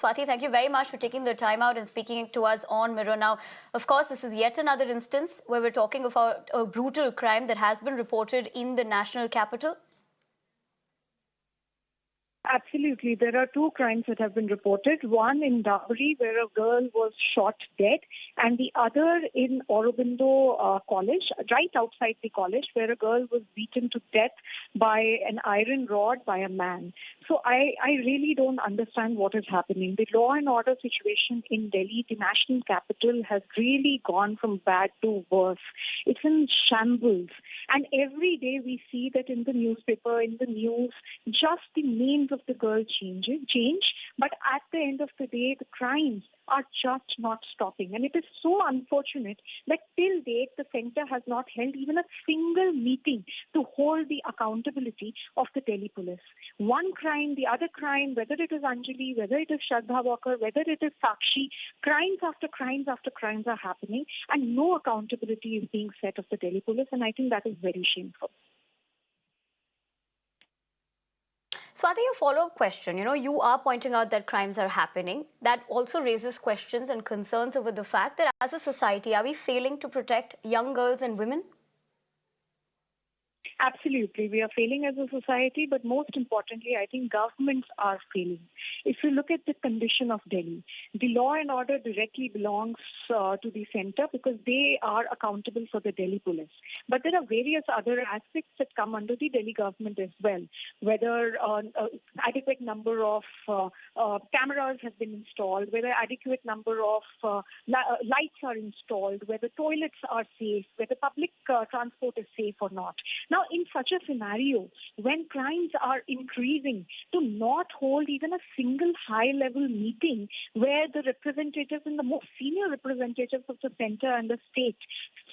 Swati, thank you very much for taking the time out and speaking to us on Mirror Now. Of course, this is yet another instance where we're talking about a brutal crime that has been reported in the national capital. Absolutely. There are two crimes that have been reported. One in Davri, where a girl was shot dead, and the other in Aurobindo College, right outside the college, where a girl was beaten to death by an iron rod by a man. So I really don't understand what is happening. The law and order situation in Delhi, the national capital, has really gone from bad to worse. It's in shambles. And every day we see that in the newspaper, in the news, just the names of the girl change. But at the end of the day, the crimes are just not stopping. And it is so unfortunate that till date, the center has not held even a single meeting to hold the accountability of the Delhi police. One crime, the other crime, whether it is Anjali, whether it is Shraddha Walker, whether it is Sakshi, crimes after crimes after crimes are happening, and no accountability is being set of the Delhi police. And I think that is very shameful. Swati, a follow-up question. You are pointing out that crimes are happening. That also raises questions and concerns over the fact that as a society, are we failing to protect young girls and women? Absolutely. We are failing as a society, but most importantly, I think governments are failing. If you look at the condition of Delhi, the law and order directly belongs to the center because they are accountable for the Delhi police. But there are various other aspects that come under the Delhi government as well, whether adequate number of cameras have been installed, whether adequate number of lights are installed, whether toilets are safe, whether public transport is safe or not. Now, in such a scenario, when crimes are increasing, to not hold even a single high-level meeting where the representatives and the most senior representatives of the center and the state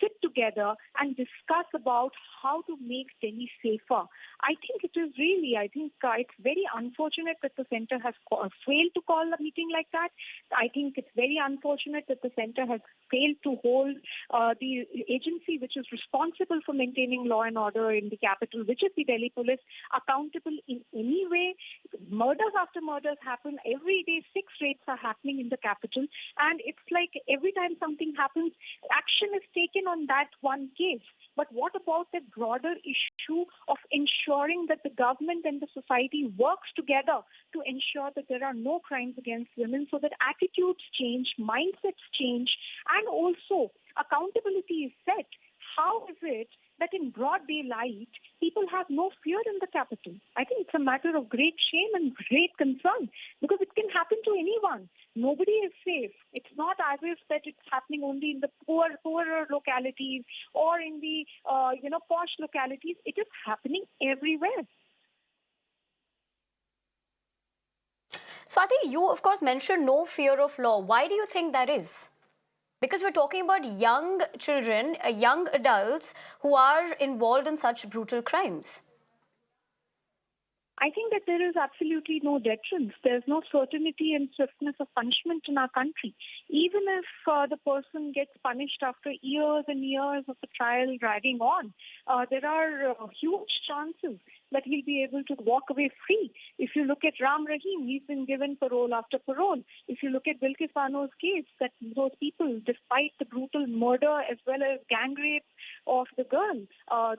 sit together and discuss about how to make Delhi safer, I think it's very unfortunate that the center has failed to call a meeting like that. I think it's very unfortunate that the center has failed to hold the agency which is responsible for maintaining law and order in the capital, which is the Delhi police, accountable in any way. Murders after murders happen. Every day, 6 rapes are happening in the capital. And it's like every time something happens, action is taken on that one case. But what about the broader issue of ensuring that the government and the society works together to ensure that there are no crimes against women so that attitudes change, mindsets change, and also accountability is set? How is it that in broad daylight, people have no fear in the capital? I think it's a matter of great shame and great concern because it can happen to anyone. Nobody is safe. It's not as if that it's happening only in the poorer localities or in the posh localities. It is happening everywhere. Swati, you of course mentioned no fear of law. Why do you think that is? Because we're talking about young children, young adults who are involved in such brutal crimes. I think that there is absolutely no deterrence. There's no certainty and swiftness of punishment in our country. Even if the person gets punished after years and years of the trial dragging on, there are huge chances that he'll be able to walk away free. If you look at Ram Rahim, he's been given parole after parole. If you look at Bilkis Bano's case, that those people, despite the brutal murder as well as gang rape of the girl,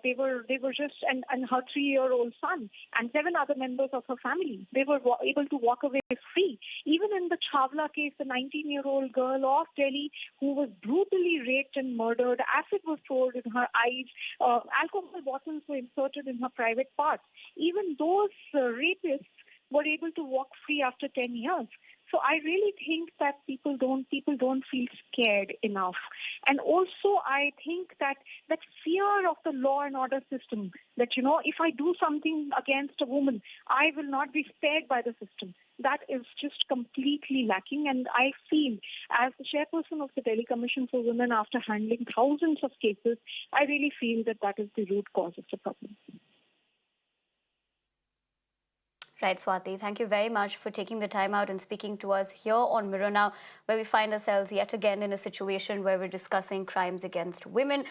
they were just, and her 3-year-old son and 7 other members of her family, they were able to walk away free. Even in the Chawla case, the 19-year-old girl of Delhi who was brutally raped and murdered, acid was poured in her eyes, alcohol bottles were inserted in her private parts. Even those rapists were able to walk free after 10 years. So I really think that people don't feel scared enough. And also I think that fear of the law and order system, that, if I do something against a woman, I will not be spared by the system. That is just completely lacking. And I feel, as the chairperson of the Delhi Commission for Women, after handling thousands of cases, I really feel that is the root cause of the problem. Right, Swati. Thank you very much for taking the time out and speaking to us here on Mirror Now, where we find ourselves yet again in a situation where we're discussing crimes against women.